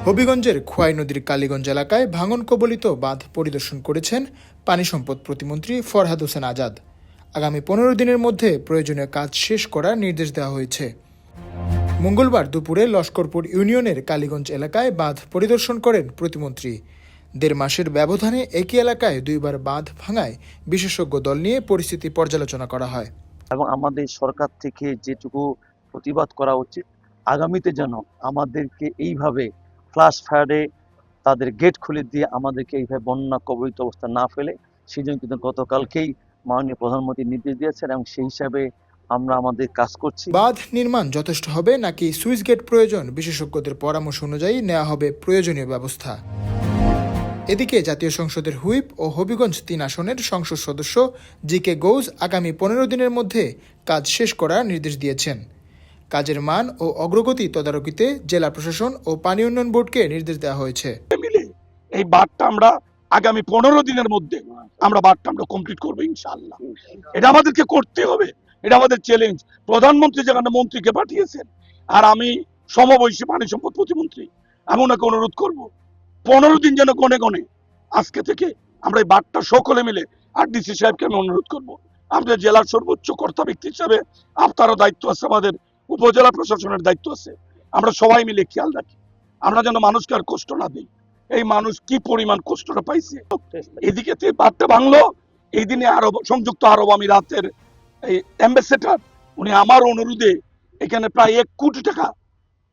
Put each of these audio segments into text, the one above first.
হবিগঞ্জের খোয়াই নদীর কালীগঞ্জ এলাকায় ভাঙন কবলিত বাঁধ পরিদর্শন করেছেন পানি সম্পদ প্রতিমন্ত্রী ফরহাদ হোসেন আজাদ। আগামী 15 দিনের মধ্যে প্রয়োজনীয় কাজ শেষ করার নির্দেশ দেওয়া হয়েছে। মঙ্গলবার দুপুরে লস্করপুর ইউনিয়নের কালীগঞ্জ এলাকায় বাঁধ পরিদর্শন করেন প্রতিমন্ত্রী। 1.5 মাসের ব্যবধানে একই এলাকায় 2 বার বাঁধ ভাঙায় বিশেষজ্ঞ দল নিয়ে পরিস্থিতি পর্যালোচনা করা হয় এবং আমাদের সরকার থেকে যেটুকু প্রতিবাদ করা উচিত, আগামীতে যেন আমাদেরকে এইভাবে ফ্লাশ ফায়ারে তাদের গেট খুলে দিয়ে আমাদেরকে এইভাবে বন্যা কবলিত অবস্থা না ফেলে, সেই জন্য কিন্তু গতকালকেই মাননীয় প্রধানমন্ত্রী নির্দেশ দিয়েছেন এবং সেই হিসাবে আমরা আমাদের কাজ করছি। বাঁধ নির্মাণ যথেষ্ট হবে নাকি সুইচ গেট প্রয়োজন, বিশেষজ্ঞদের পরামর্শ অনুযায়ী নেওয়া হবে প্রয়োজনীয় ব্যবস্থা। এদিকে জাতীয় সংসদের হুইপ ও হবিগঞ্জ 3 আসনের সংসদ সদস্য জি.কে. গৌস আগামী 15 দিনের মধ্যে কাজ শেষ করার নির্দেশ দিয়েছেন। কাজের মান ও অগ্রগতি তদারকিতে জেলা প্রশাসন ও পানি উন্নয়ন বোর্ডকে নির্দেশ দেওয়া হয়েছে। এই বাঁধটা আমরা আগামী 15 দিনের মধ্যে আমরা কমপ্লিট করবো ইনশাআল্লাহ। এটা আমাদেরকে করতে হবে, এটা আমাদের চ্যালেঞ্জ। প্রধানমন্ত্রী যেখানে মন্ত্রীকে পাঠিয়েছেন, আর আমি সমবয়সী পানি সম্পদ প্রতিমন্ত্রী, আমি ওনাকে অনুরোধ করব 15 দিন যেন গনে গনে আজকে থেকে আমরা এই বাঁধটা সকলে মিলে, আর ডিসি সাহেবকে আমি অনুরোধ করব, আমাদের জেলার সর্বোচ্চ কর্তা ব্যক্তি হিসাবে আপনারও দায়িত্ব আছে, আমাদের উপজেলা প্রশাসনের দায়িত্ব আছে, আমরা সবাই মিলে খেয়াল রাখি, আমরা যেন মানুষকে আর কষ্ট না দিই। এই মানুষ কি পরিমাণ কষ্টটা পাইছে। এদিকে বাঁধটা ভাঙলো, এই দিনে সংযুক্ত আরব আমিরাতের এই অ্যাম্বাসেডর উনি আমার অনুরোধে এখানে প্রায় 1 কোটি টাকা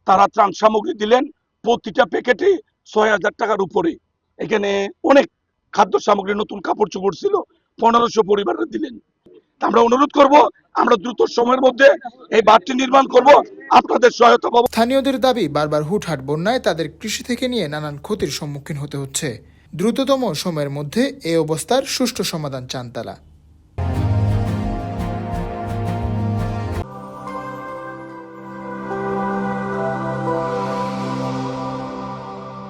তারা ত্রাণ সামগ্রী দিলেন, প্রতিটা প্যাকেটে 6,000 টাকার উপরে। এখানে অনেক খাদ্য সামগ্রী, নতুন কাপড় চোপড় ছিল, 1500 পরিবারের দিলেন। আমরা অনুরোধ করব, আমরা দ্রুত সময়ের মধ্যে এই বাঁধটি নির্মাণ করব, আপনাদের সহায়তা পাবো। স্থানীয়দের দাবি, বারবার হুটহাট বন্যায় তাদের কৃষি থেকে নিয়ে নানান ক্ষতির সম্মুখীন হতে হচ্ছে। দ্রুততম সময়ের মধ্যে এই অবস্থার সুষ্ঠু সমাধান চান তারা।